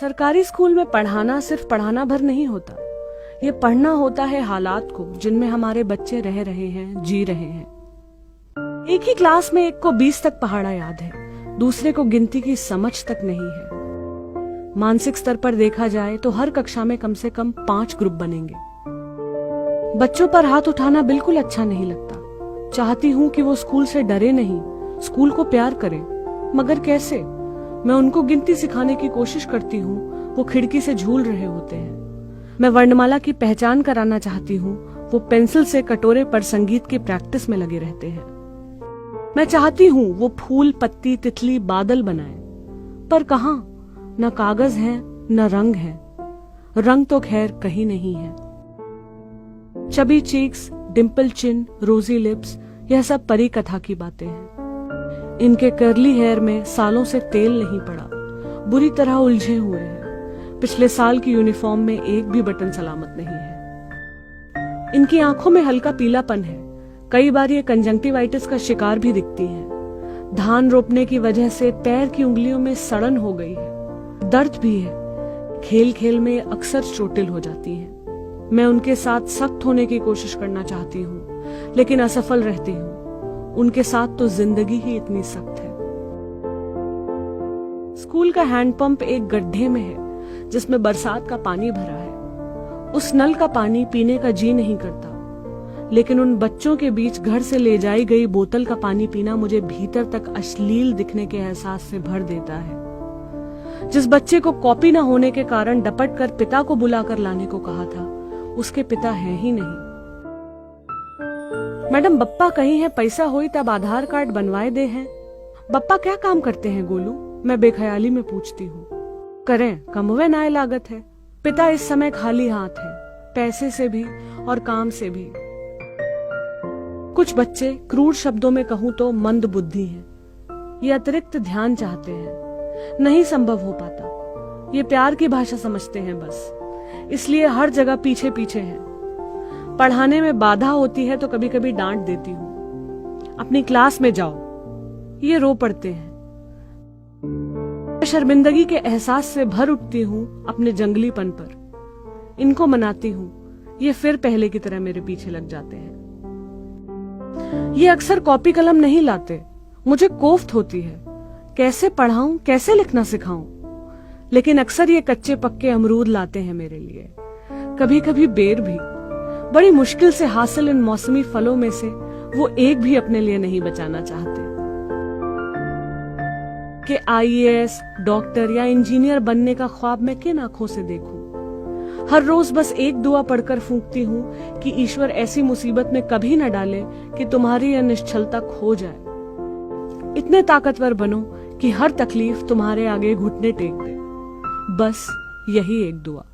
सरकारी स्कूल में पढ़ाना सिर्फ पढ़ाना भर नहीं होता, ये पढ़ना होता है हालात को जिनमें हमारे बच्चे रह रहे हैं, जी रहे हैं। एक ही क्लास में एक को 20 तक पहाड़ा याद है, दूसरे को गिनती की समझ तक नहीं है। मानसिक स्तर पर देखा जाए तो हर कक्षा में कम से कम 5 ग्रुप बनेंगे। बच्चों पर हाथ उठाना बिल्कुल अच्छा नहीं लगता। चाहती हूँ कि वो स्कूल से डरे नहीं, स्कूल को प्यार करें, मगर कैसे? मैं उनको गिनती सिखाने की कोशिश करती हूँ, वो खिड़की से झूल रहे होते हैं। मैं वर्णमाला की पहचान कराना चाहती हूँ, वो पेंसिल से कटोरे पर संगीत की प्रैक्टिस में लगे रहते हैं। मैं चाहती हूँ वो फूल, पत्ती, तितली, बादल बनाए, पर कहाँ? न कागज है न रंग है। रंग तो खैर कहीं नहीं है। चबी चीक्स, डिम्पल चिन, रोजी लिप्स, यह सब परी कथा की बातें हैं। इनके कर्ली हेयर में सालों से तेल नहीं पड़ा, बुरी तरह उलझे हुए हैं। पिछले साल की यूनिफॉर्म में एक भी बटन सलामत नहीं है। इनकी आंखों में हल्का पीलापन है। कई बार ये कंजंक्टिवाइटिस का शिकार भी दिखती हैं। धान रोपने की वजह से पैर की उंगलियों में सड़न हो गई है, दर्द भी है। खेल खेल में अक्सर चोटिल हो जाती हैं। मैं उनके साथ सख्त होने की कोशिश करना चाहती हूँ, लेकिन असफल रहती हूँ। उनके साथ तो जिंदगी ही इतनी सख्त है। स्कूल का हैंडपंप एक गड्ढे में है जिसमें बरसात का पानी भरा है। उस नल का पानी पीने का जी नहीं करता, लेकिन उन बच्चों के बीच घर से ले जाई गई बोतल का पानी पीना मुझे भीतर तक अश्लील दिखने के एहसास से भर देता है। जिस बच्चे को कॉपी न होने के कारण डपट कर पिता को बुलाकर लाने को कहा था, उसके पिता है ही नहीं। मैडम, बप्पा कहीं है, पैसा होई तब आधार कार्ड बनवाए दे हैं। बप्पा क्या काम करते हैं गोलू? मैं बेख्याली में पूछती हूँ। करें, कमवे नाय लागत है। पिता इस समय खाली हाथ है, पैसे से भी और काम से भी। कुछ बच्चे, क्रूर शब्दों में कहूं तो मंद बुद्धि हैं। ये अतिरिक्त ध्यान चाहते हैं, नहीं संभव हो पाता। ये प्यार की भाषा समझते हैं बस, इसलिए हर जगह पीछे पीछे हैं। पढ़ाने में बाधा होती है तो कभी कभी डांट देती हूँ। अपनी क्लास में जाओ, ये रो पड़ते हैं। शर्मिंदगी के एहसास से भर उठती हूँ अपने जंगलीपन पर। इनको मनाती हूँ, ये फिर पहले की तरह मेरे पीछे लग जाते हैं। ये अक्सर कॉपी कलम नहीं लाते, मुझे कोफ्त होती है। कैसे पढ़ाऊं, कैसे लिखना सिखाऊं? लेकिन अक्सर ये कच्चे पक्के अमरूद लाते हैं मेरे लिए, कभी कभी बेर भी। बड़ी मुश्किल से हासिल इन मौसमी फलों में से वो एक भी अपने लिए नहीं बचाना चाहते कि IAS, डॉक्टर या इंजीनियर बनने का ख्वाब मैं किन आंखों से देखूं। हर रोज बस एक दुआ पढ़कर फूंकती हूँ कि ईश्वर ऐसी मुसीबत में कभी न डाले कि तुम्हारी यह निश्चलता खो जाए। इतने ताकतवर बनो कि हर तकलीफ तुम्हारे आगे घुटने टेक दे। बस यही एक दुआ।